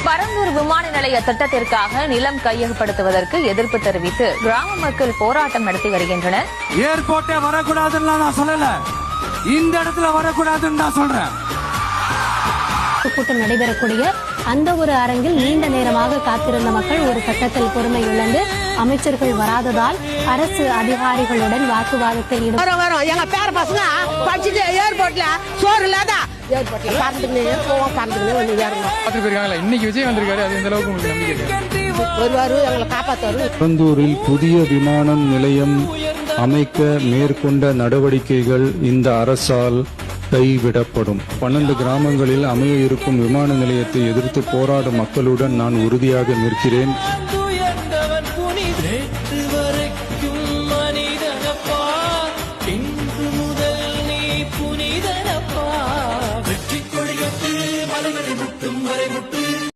பரந்தூர் விமான நிலைய திட்டத்திற்காக நிலம் கையகப்படுத்துவதற்கு எதிர்ப்பு தெரிவித்து கிராம மக்கள் போராட்டம் நடத்தி வருகின்றனர். ஏர்போர்ட்டே வரக்கூடாதுன்னு நான் சொல்லல, இந்த இடத்துல வரக்கூடாதுன்னு நான் சொல்றேன். கூட்டம் நடைபெறக்கூடிய அந்த ஒரு அரங்கில் நீண்ட நேரமாக காத்திருந்த மக்கள் ஒரு கட்டத்தில் பொறுமை இழந்து அமைச்சர்கள் வராததால் அரசு அதிகாரிகளுடன் வாக்குவாதத்தில் ஈடுபட்டு எங்க பேர பசங்க படிச்சுட்டு ஏர்போர்ட்ல சோறு இல்லாத ஏர்போர்ட்ல இன்னைக்கு விஜய் வந்திருக்காரு, அது எந்த அளவுக்கு உங்களுக்கு நம்பிக்கை வருவாரு, எங்களை காப்பாத்துவாரு. பரந்தூரில் புதிய விமான நிலையம் அமைக்க மேற்கொண்ட நடவடிக்கைகள் இந்த அரசால் கைவிடப்படும். 12 கிராமங்களில் அமைய இருக்கும் விமான நிலையத்தை எதிர்த்து போராடும் மக்களுடன் நான் உறுதியாக நிற்கிறேன்.